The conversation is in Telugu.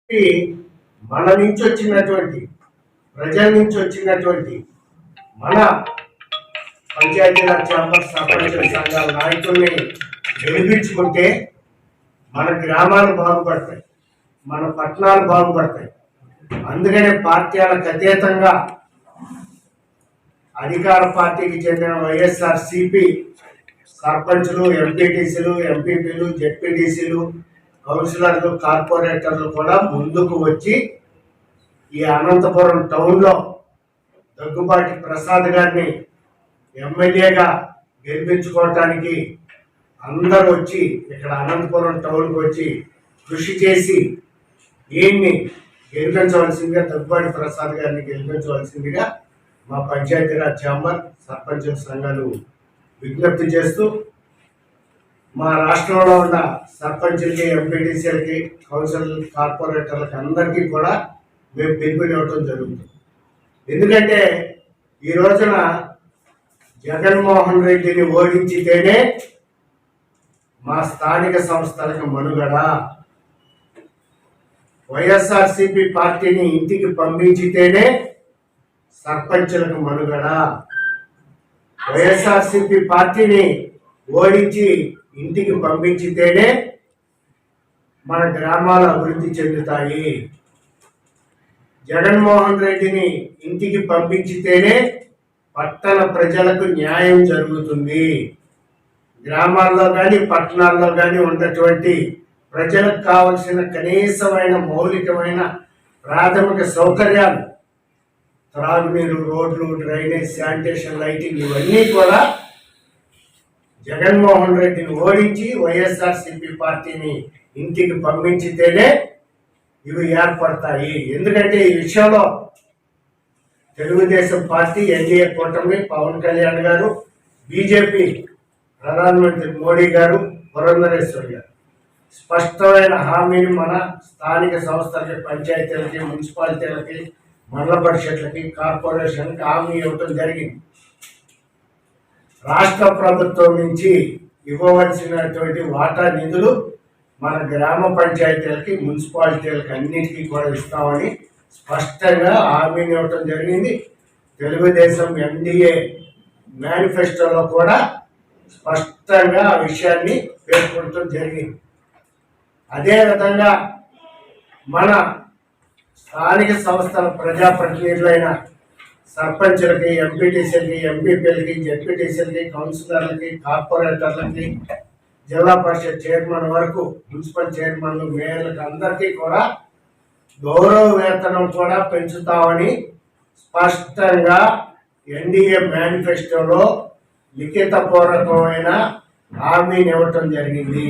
మన నుంచి వచ్చినటువంటి ప్రజల నుంచి వచ్చినటువంటి మన పంచాయతీరాజ్ ఛాంబర్ సర్పంచ్ సంఘాల నాయకుల్ని గెలిపించుకుంటే మన గ్రామాలు బాగుపడతాయి, మన పట్టణాలు బాగుపడతాయి. అందుకనే పార్టీలకు అతీతంగా అధికార పార్టీకి చెందిన వైఎస్ఆర్సీపీ సర్పంచులు, ఎంపీటీసీలు, ఎంపీపీలు, జెడ్పీటీసీలు, కౌన్సిలర్లు, కార్పొరేటర్లు కూడా ముందుకు వచ్చి ఈ అనంతపురం టౌన్లో దగ్గుబాటి ప్రసాద్ గారిని ఎమ్మెల్యేగా గెలిపించుకోవటానికి అందరూ వచ్చి ఇక్కడ అనంతపురం టౌన్కి వచ్చి కృషి చేసి ఈయన్ని గెలిపించవలసిందిగా, దగ్గుబాటి ప్రసాద్ గారిని గెలిపించవలసిందిగా మా పంచాయతీరాజ్ ఛాంబర్ సర్పంచుల సంఘాలు విజ్ఞప్తి చేస్తూ, మా రాష్ట్రంలో ఉన్న సర్పంచులకి, ఎంపీటీసీలకి, కౌన్సిల్, కార్పొరేటర్లకి అందరికీ కూడా మేము పిలుపునివ్వటం జరుగుతుంది. ఎందుకంటే ఈ రోజున జగన్మోహన్ రెడ్డిని ఓడించితేనే మా స్థానిక సంస్థలకు మనుగడ. వైఎస్ఆర్సీపీ పార్టీని ఇంటికి పంపించితేనే సర్పంచులకు మనుగడ. వైఎస్ఆర్సీపీ పార్టీని ఓడించి ఇంటికి పంపించితేనే మన గ్రామాలు అభివృద్ధి చెందుతాయి. జగన్మోహన్ రెడ్డిని ఇంటికి పంపించితేనే పట్టణ ప్రజలకు న్యాయం జరుగుతుంది. గ్రామాల్లో కానీ పట్టణాల్లో కానీ ఉన్నటువంటి ప్రజలకు కావలసిన కనీసమైన మౌలికమైన ప్రాథమిక సౌకర్యాలు, త్రాగునీరు, రోడ్లు, డ్రైనేజ్, శానిటేషన్, లైటింగ్ ఇవన్నీ కూడా జగన్మోహన్ రెడ్డిని ఓడించి వైఎస్ఆర్సీపీ పార్టీని ఇంటికి పంపించితేనే ఇవి ఏర్పడతాయి. ఎందుకంటే ఈ విషయంలో తెలుగుదేశం పార్టీ, ఎన్డీఏ కూటమి, పవన్ కళ్యాణ్ గారు, బీజేపీ ప్రధానమంత్రి మోడీ గారు, పురంధరేశ్వరి గారు స్పష్టమైన హామీని మన స్థానిక సంస్థలకి, పంచాయతీలకి, మున్సిపాలిటీలకి, మండల పరిషత్లకి, కార్పొరేషన్కి హామీ ఇవ్వటం జరిగింది. రాష్ట్ర ప్రభుత్వం నుంచి ఇవ్వవలసినటువంటి వాటా నిధులు మన గ్రామ పంచాయతీలకి, మున్సిపాలిటీలకి అన్నిటికీ కూడా ఇస్తామని స్పష్టంగా హామీని ఇవ్వటం జరిగింది. తెలుగుదేశం ఎన్డీఏ మేనిఫెస్టోలో కూడా స్పష్టంగా ఆ విషయాన్ని పేర్కొనడం జరిగింది. అదేవిధంగా మన స్థానిక సంస్థల ప్రజాప్రతినిధులైన సర్పంచులకి, ఎంపీటీసీలకి, ఎంపీపీలకి, జెడ్పీటీసీలకి, కౌన్సిలర్లకి, కార్పొరేటర్లకి, జిల్లా పరిషత్ చైర్మన్ వరకు, మున్సిపల్ చైర్మన్లు, మేయర్లకు అందరికీ కూడా గౌరవ వేతనం కూడా పెంచుతామని స్పష్టంగా ఎన్డీఏ మేనిఫెస్టోలో లిఖితపూర్వకమైన హామీని ఇవ్వటం జరిగింది.